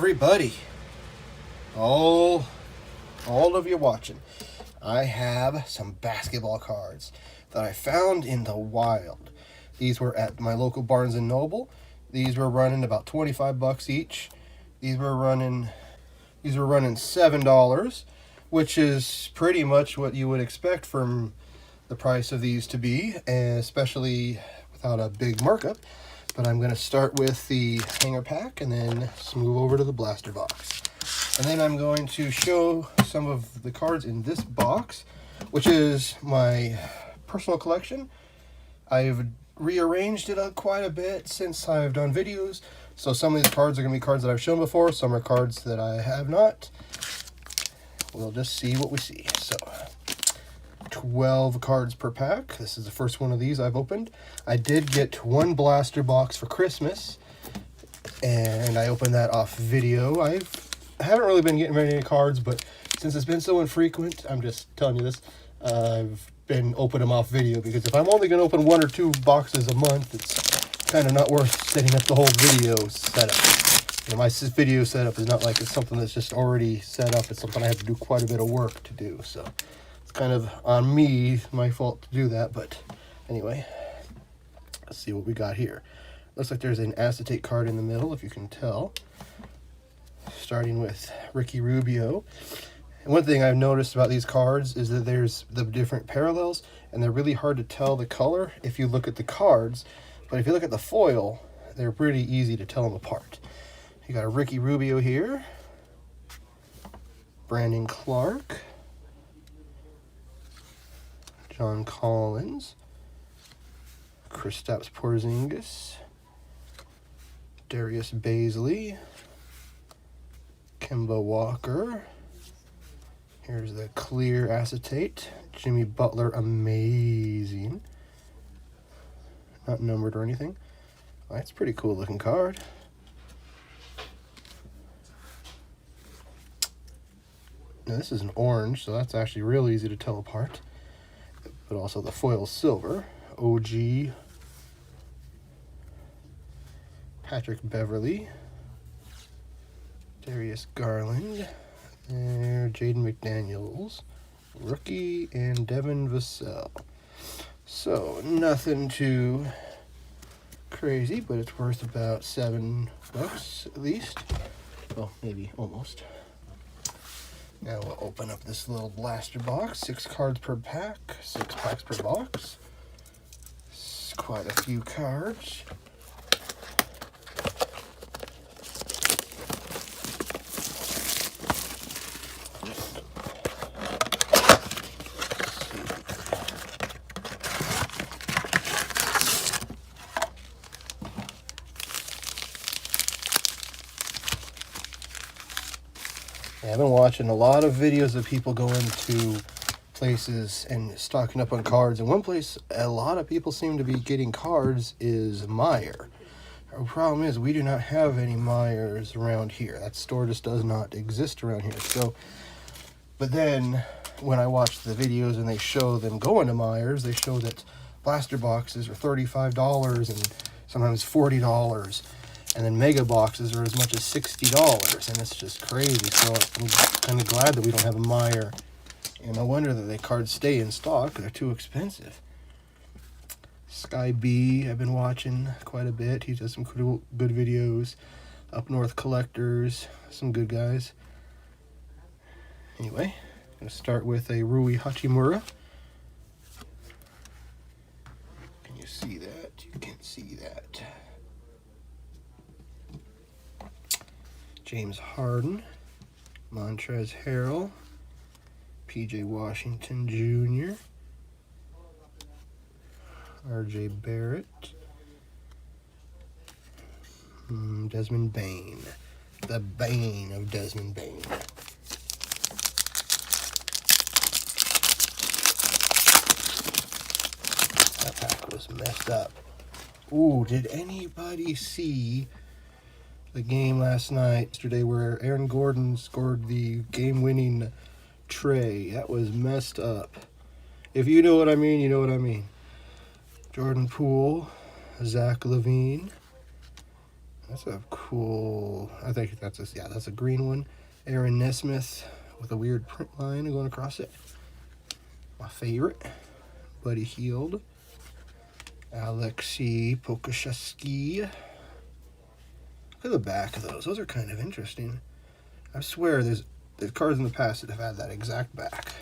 everybody, all of you watching, I have some basketball cards that I found in the wild. These were at my local Barnes & Noble. These were running about 25 bucks each. These were running $7, which is pretty much what you would expect from the price of these to be, and especially without a big markup. But I'm going to start with the hanger pack and then move over to the blaster box. And then I'm going to show some of the cards in this box, which is my personal collection. I've rearranged it quite a bit since I've done videos. So some of these cards are going to be cards that I've shown before. Some are cards that I have not. We'll just see what we see. So 12 cards per pack. This is the first one of these I've opened. I did get one blaster box for Christmas, and I opened that off video. I haven't really been getting many cards, but since it's been so infrequent, I'm just telling you this, I've been opening them off video, because if I'm only going to open 1 or 2 boxes a month, it's kind of not worth setting up the whole video setup. You know, my video setup is not like it's something that's just already set up. It's something I have to do quite a bit of work to do, so it's kind of on me, my fault to do that. But anyway, let's see what we got here. Looks like there's an acetate card in the middle, if you can tell. Starting with Ricky Rubio. And one thing I've noticed about these cards is that there's the different parallels, and they're really hard to tell the color if you look at the cards. But if you look at the foil, they're pretty easy to tell them apart. You got a Ricky Rubio here, Brandon Clark, John Collins, Kristaps Porzingis, Darius Bazley, Kemba Walker. Here's the clear acetate, Jimmy Butler, amazing. Not numbered or anything. That's a pretty cool looking card. Now this is an orange, so that's actually real easy to tell apart. But also the foil silver. OG Patrick Beverly, Darius Garland, there Jaden McDaniels, rookie, and Devin Vassell. So nothing too crazy, but it's worth about $7 at least. Well, maybe almost. Now we'll open up this little blaster box. 6 cards per pack, 6 packs per box. It's quite a few cards. I've been watching a lot of videos of people going to places and stocking up on cards. And one place a lot of people seem to be getting cards is Meijer. Our problem is we do not have any Meijers around here. That store just does not exist around here. So, but then when I watch the videos and they show them going to Meijers, they show that blaster boxes are $35 and sometimes $40. And then mega boxes are as much as $60, and it's just crazy. So I'm kind of glad that we don't have a Meijer. And no wonder that the cards stay in stock. They're too expensive. Sky B, I've been watching quite a bit. He does some good videos. Up North Collectors, some good guys. Anyway, I'm going to start with a Rui Hachimura. Can you see that? You can't see that. James Harden, Montrezl Harrell, P.J. Washington Jr., R.J. Barrett, Desmond Bane, the Bane of Desmond Bane. That pack was messed up. Ooh, did anybody see the game yesterday where Aaron Gordon scored the game-winning tray? That was messed up. If you know what I mean, you know what I mean. Jordan Poole, Zach LaVine, That's a cool, I think that's a, yeah, that's a green one. Aaron Nesmith with a weird print line going across it. My favorite. Buddy Hield. Alexei Pokashevsky. Look at the back of those. Those are kind of interesting. I swear there's cards in the past that have had that exact back.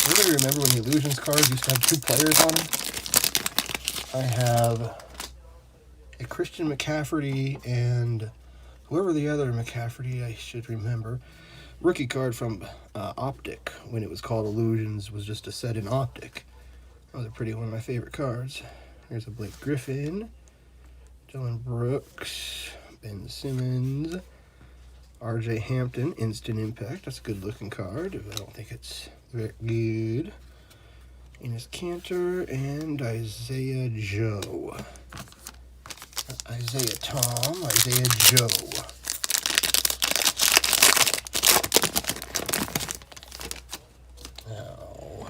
Anybody remember when the Illusions cards used to have 2 players on them? I have a Christian McCafferty and whoever the other McCafferty I should remember. Rookie card from Optic, when it was called Illusions, was just a set in Optic. That was one of my favorite cards. Here's a Blake Griffin, Dylan Brooks, Ben Simmons, RJ Hampton, Instant Impact. That's a good looking card. I don't think it's very good. Enes Kanter and Isaiah Joe. Isaiah Tom, Isaiah Joe. Now,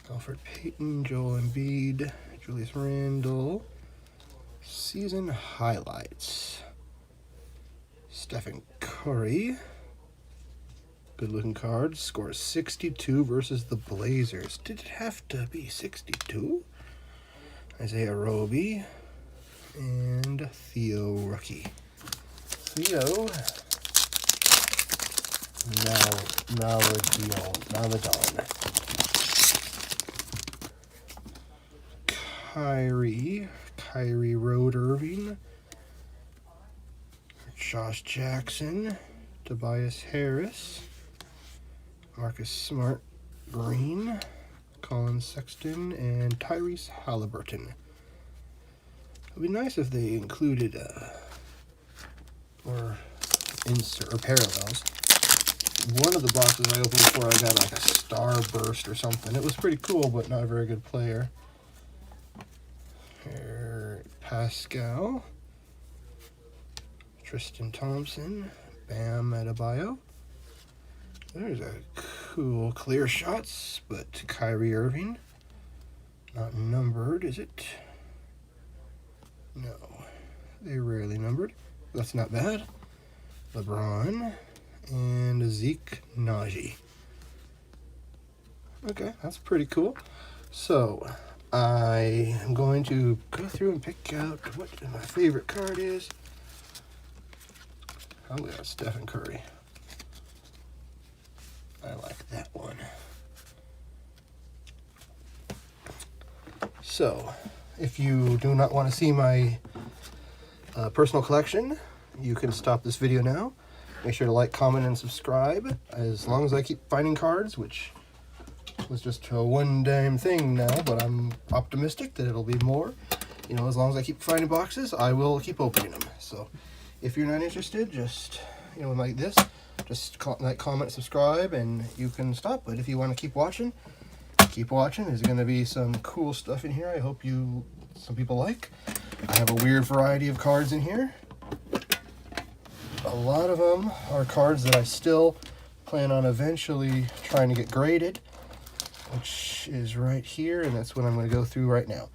Alfred Payton, Joel Embiid, Julius Randle. Season highlights. Stephen Curry. Good looking card. Scores 62 versus the Blazers. Did it have to be 62? Isaiah Roby. And Theo rookie. Theo. Now the dawn. Kyrie Road Irving. Josh Jackson. Tobias Harris. Marcus Smart green. Colin Sexton and Tyrese Halliburton. It would be nice if they included or insert or parallels. One of the boxes I opened before, I got like a Starburst or something. It was pretty cool, but not a very good player. Here, Pascal, Tristan Thompson, Bam Adebayo. There's a cool clear shots, but Kyrie Irving. Not numbered, is it? No. They're rarely numbered. That's not bad. LeBron and Zeke Naji. Okay, that's pretty cool. So, I am going to go through and pick out what my favorite card is. Oh, we got Stephen Curry. I like that one. So, if you do not want to see my personal collection, you can stop this video now. Make sure to like, comment, and subscribe. As long as I keep finding cards, which was just a one-time thing now, but I'm optimistic that it'll be more. You know, as long as I keep finding boxes, I will keep opening them. So, if you're not interested, just, you know, like this, just like, comment, subscribe, and you can stop. But if you want to keep watching, keep watching. There's going to be some cool stuff in here I hope some people like. I have a weird variety of cards in here. A lot of them are cards that I still plan on eventually trying to get graded, which is right here, and that's what I'm going to go through right now.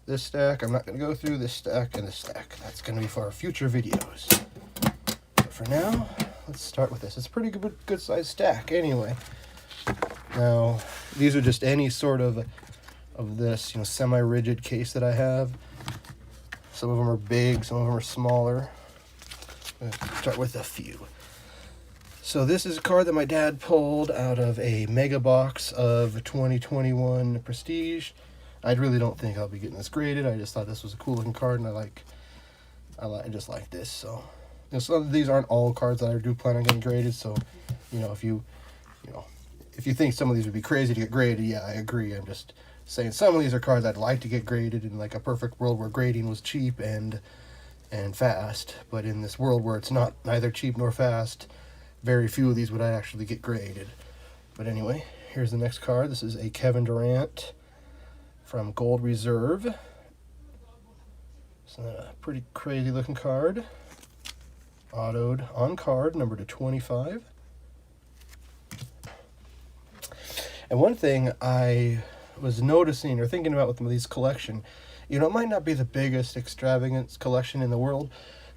This stack, I'm not going to go through this stack and this stack. That's going to be for our future videos. But for now, let's start with this. It's a pretty good sized stack anyway. Now, these are just any sort of this, you know, semi-rigid case that I have. Some of them are big, some of them are smaller. Let's start with a few. So this is a card that my dad pulled out of a mega box of 2021 Prestige. I really don't think I'll be getting this graded. I just thought this was a cool looking card, and I just like this. So, you know, some of these aren't all cards that I do plan on getting graded. So, you know, if you think some of these would be crazy to get graded, yeah, I agree. I'm just saying some of these are cards I'd like to get graded in like a perfect world where grading was cheap and fast. But in this world where it's not neither cheap nor fast, very few of these would I actually get graded. But anyway, here's the next card. This is a Kevin Durant from Gold Reserve. It's a pretty crazy looking card. Autoed on card, number to 25. And one thing I was noticing or thinking about with these collection You know, it might not be the biggest extravagance collection in the world,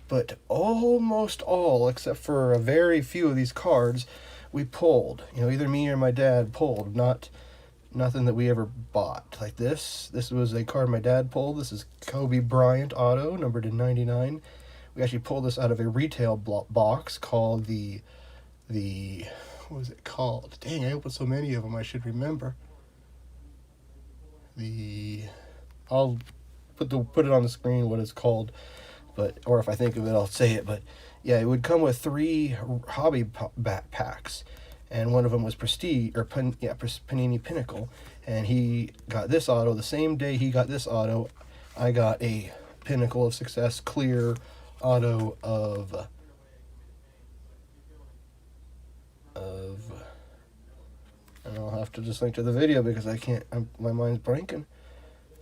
but almost all, except for a very few of these cards, we pulled. You know, either me or my dad pulled, nothing that we ever bought. Like this was a card my dad pulled. This is Kobe Bryant auto, numbered to 99. We actually pulled this out of a retail box called the what was it called? Dang, I opened so many of them, I should remember. I'll put it on the screen what it's called, or if I think of it, I'll say it. But yeah, it would come with 3 hobby packs, and one of them was Prestige or Panini Pinnacle, and he got this auto the same day he got this auto. I got a Pinnacle of Success clear auto of and I'll have to just link to the video because I can't, my mind's blanking.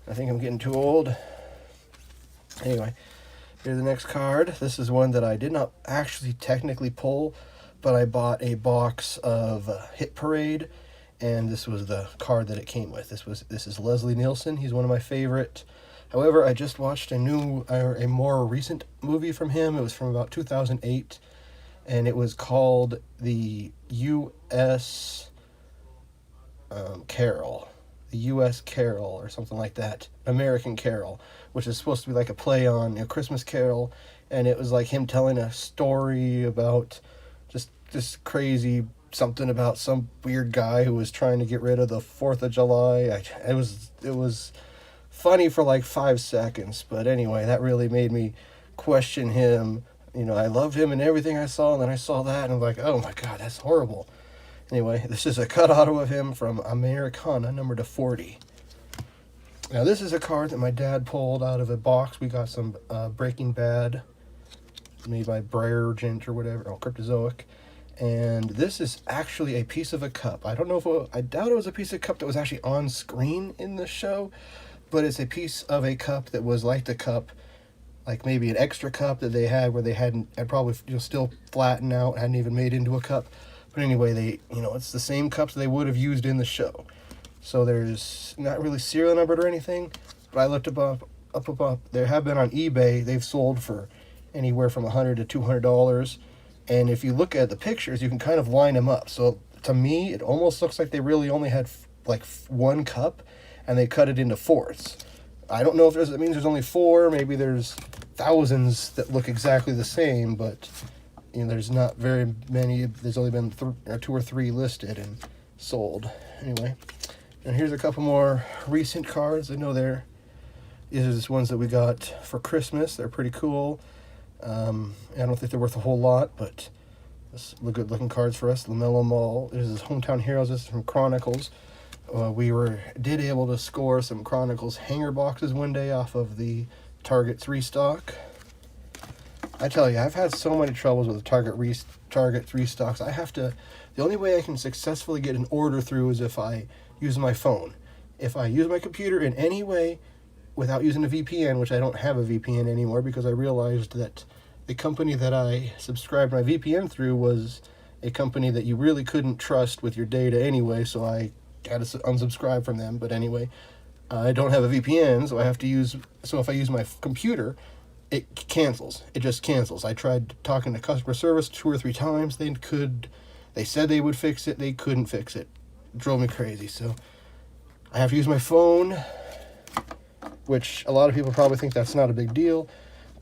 I think I'm getting too old. Anyway, here's the next card. This is one that I did not actually technically pull, but I bought a box of Hit Parade, and this was the card that it came with. This is Leslie Nielsen. He's one of my favorite. However, I just watched a more recent movie from him. It was from about 2008, and it was called the U.S. Carol. The U.S. Carol or something like that. American Carol, which is supposed to be like a play on A Christmas Carol, and it was like him telling a story about just this crazy something about some weird guy who was trying to get rid of the 4th of July. It was funny for like 5 seconds, but anyway, that really made me question him. You know, I loved him and everything I saw, and then I saw that, and I'm like, oh my God, that's horrible. Anyway, this is a cut auto of him from Americana, numbered to 40. Now, this is a card that my dad pulled out of a box. We got some Breaking Bad, made by Bryant or whatever, Cryptozoic. And this is actually a piece of a cup. I don't know if I doubt it was a piece of cup that was actually on screen in the show, but it's a piece of a cup that was like the cup, like maybe an extra cup that they had where they had probably still flattened out, hadn't even made into a cup. But anyway, it's the same cups they would have used in the show. So there's not really serial numbered or anything, but I looked up. They have been on eBay. They've sold for anywhere from $100 to $200. And if you look at the pictures, you can kind of line them up. So to me, it almost looks like they really only had like one cup, and they cut it into fourths. I don't know if it means there's only 4. Maybe there's thousands that look exactly the same, but there's not very many. There's only been 2 or 3 listed and sold. Anyway, and here's a couple more recent cards. I know these are just ones that we got for Christmas. They're pretty cool. I don't think they're worth a whole lot, but good looking cards for us. LaMelo Mall. This is Hometown Heroes. This is from Chronicles. We did able to score some Chronicles hanger boxes one day off of the Target's restock. I tell you, I've had so many troubles with the Target restocks. The only way I can successfully get an order through is if I use my phone. If I use my computer in any way without using a VPN, which I don't have a VPN anymore because I realized that the company that I subscribed my VPN through was a company that you really couldn't trust with your data anyway, so I had to unsubscribe from them. But anyway, I don't have a VPN, so if I use my computer, it cancels. It just cancels. I tried talking to customer service 2 or 3 times. They said they would fix it. They couldn't fix it. It drove me crazy. So I have to use my phone, which a lot of people probably think that's not a big deal,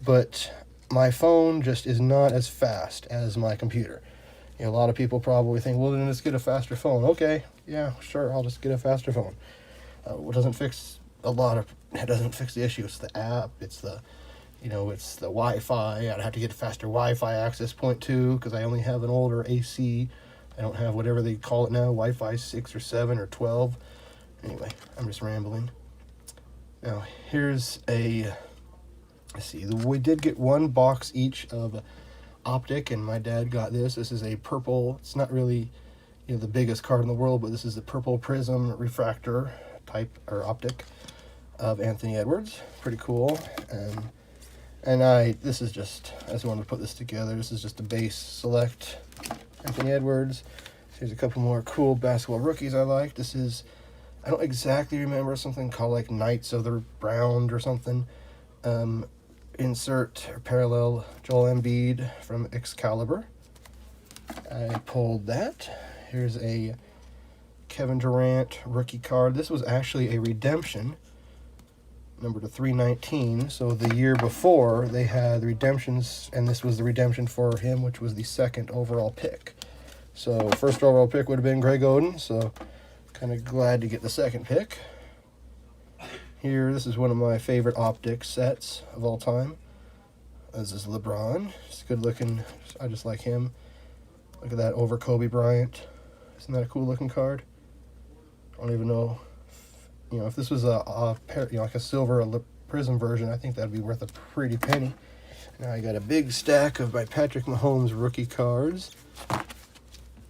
but my phone just is not as fast as my computer. A lot of people probably think, well, then just get a faster phone. Okay, yeah, sure, I'll just get a faster phone. It doesn't fix the issue. It's the app. It's the Wi-Fi. I'd have to get a faster Wi-Fi access point too, because I only have an older AC. I don't have whatever they call it now, Wi-Fi 6 or 7 or 12. Anyway, I'm just rambling. Now, here's let's see, we did get 1 box each of Optic, and my dad got this. This is a purple, it's not really the biggest card in the world, but this is the purple prism refractor type, or Optic, of Anthony Edwards. Pretty cool. And this is just, I just wanted to put this together. This is just a base select Anthony Edwards. Here's a couple more cool basketball rookies I like. This is I don't exactly remember, something called like Knights of the Round or something. Insert or parallel Joel Embiid from Excalibur. I pulled that. Here's a Kevin Durant rookie card. This was actually a redemption, number to 319. So the year before they had the redemptions, and this was the redemption for him, which was the second overall pick. So first overall pick would have been Greg Oden, so kind of glad to get the second pick. Here, this is one of my favorite optic sets of all time. This is LeBron. It's good looking. I just like him. Look at that over Kobe Bryant. Isn't that a cool looking card? I don't even know. If this was like a silver prism version, I think that'd be worth a pretty penny. Now I got a big stack of my Patrick Mahomes rookie cards.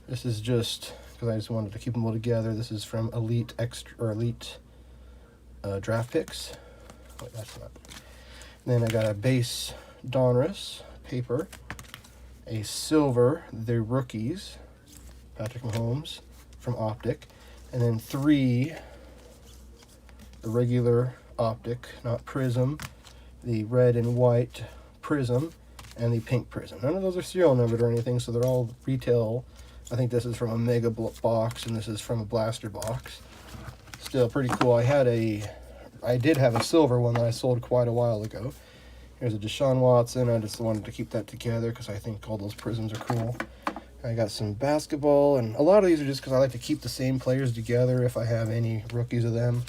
This is just because I just wanted to keep them all together. This is from Elite draft picks. Wait, that's not. Then I got a base Donruss paper, a silver the rookies Patrick Mahomes from Optic, and then 3 the regular Optic, not Prism, the red and white Prism, and the pink Prism. None of those are serial numbered or anything, so they're all retail. I think this is from a mega box, and this is from a blaster box. Still pretty cool. I did have a silver one that I sold quite a while ago. Here's a Deshaun Watson. I just wanted to keep that together because I think all those prisms are cool. I got some basketball, and a lot of these are just because I like to keep the same players together if I have any rookies of them.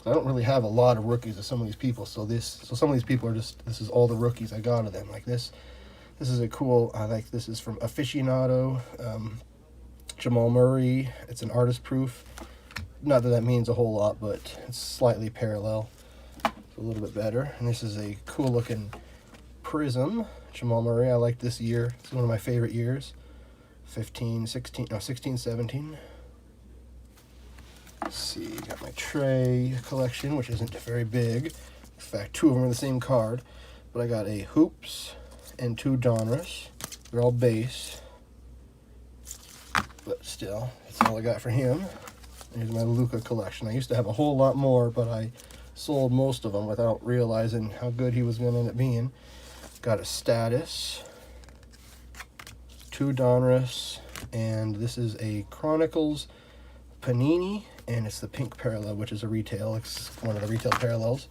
I don't really have a lot of rookies of some of these people, so some of these people are just, this is all the rookies I got of them. Like this is a cool, this is from Aficionado, Jamal Murray. It's an artist proof. Not that means a whole lot, but it's slightly parallel. It's a little bit better. And this is a cool looking prism. Jamal Murray, I like this year. It's one of my favorite years. 16, 17. Let's see, got my Trey collection, which isn't very big. In fact, 2 of them are the same card. But I got a Hoops and 2 Donruss. They're all base. But still, that's all I got for him. Here's my Luka collection. I used to have a whole lot more, but I sold most of them without realizing how good he was going to end up being. Got a Status, 2 Donruss, and this is a Chronicles Panini, and it's the pink parallel, which is a retail. It's one of the retail parallels.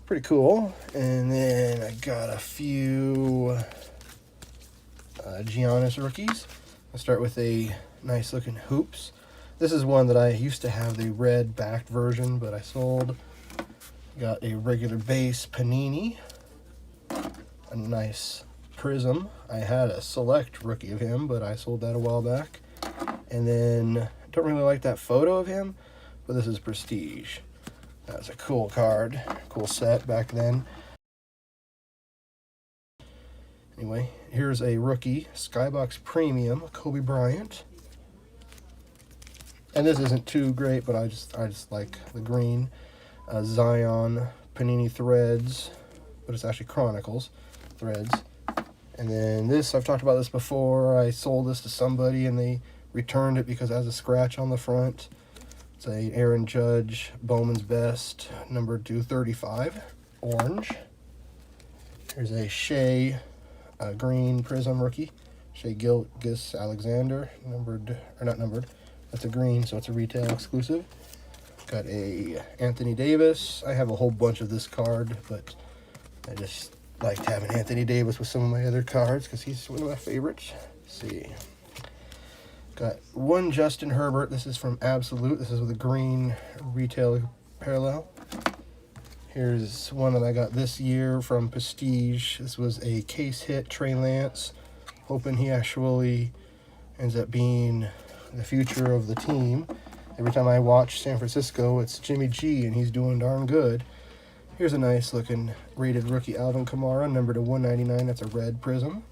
Pretty cool. And then I got a few Giannis rookies. I'll start with a nice looking Hoops. This is one that I used to have the red backed version, but I sold. Got a regular base Panini, a nice Prism. I had a select rookie of him, but I sold that a while back. And then, don't really like that photo of him, but this is Prestige. That's a cool card, cool set back then. Anyway, here's a rookie Skybox Premium Kobe Bryant. And this isn't too great, but I just like the green. Zion Panini Threads, but it's actually Chronicles Threads. And then this, I've talked about this before. I sold this to somebody and they returned it because it has a scratch on the front. It's a Aaron Judge Bowman's Best, number 235, orange. Here's a Shea green Prism rookie. Shea Gilgeous Alexander, not numbered. That's a green, so it's a retail exclusive. Got a Anthony Davis. I have a whole bunch of this card, but I just liked having Anthony Davis with some of my other cards because he's one of my favorites. Let's see. Got 1 Justin Herbert. This is from Absolute. This is with a green retail parallel. Here's one that I got this year from Prestige. This was a case hit, Trey Lance. Hoping he actually ends up being the future of the team. Every time I watch San Francisco, it's Jimmy G, and he's doing darn good. Here's a nice looking rated rookie Alvin Kamara, number to 199. That's a red Prism.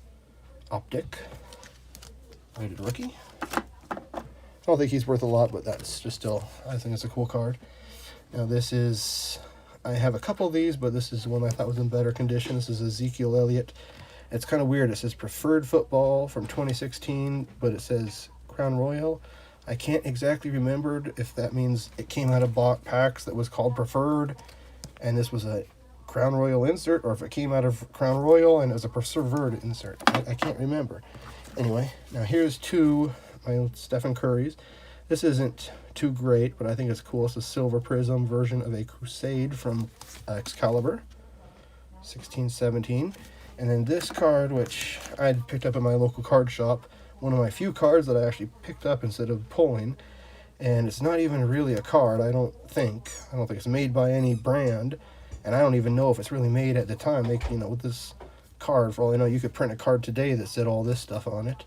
Optic. Rated rookie. I don't think he's worth a lot, but that's just still, I think it's a cool card. Now this is, I have a couple of these, but this is one I thought was in better condition. This is Ezekiel Elliott. It's kind of weird. It says Preferred Football from 2016, but it says Crown Royal. I can't exactly remember if that means it came out of packs that was called Preferred, and this was a Crown Royal insert, or if it came out of Crown Royal and it was a Preferred insert. I can't remember. Anyway, now here's my Stephen Curry's. This isn't too great, but I think it's cool. It's a silver prism version of a Crusade from Excalibur, 1617. And then this card, which I'd picked up at my local card shop, one of my few cards that I actually picked up instead of pulling. And it's not even really a card, I don't think. I don't think it's made by any brand. And I don't even know if it's really made at the time. With this card, for all I know, you could print a card today that said all this stuff on it.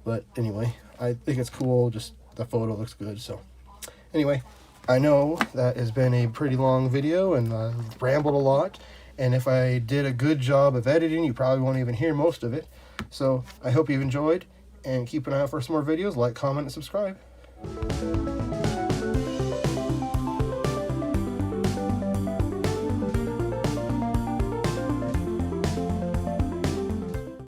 But anyway, I think it's cool. Just the photo looks good. So anyway, I know that has been a pretty long video and I've rambled a lot. And if I did a good job of editing, you probably won't even hear most of it. So I hope you've enjoyed, and keep an eye out for some more videos. Like, comment, and subscribe.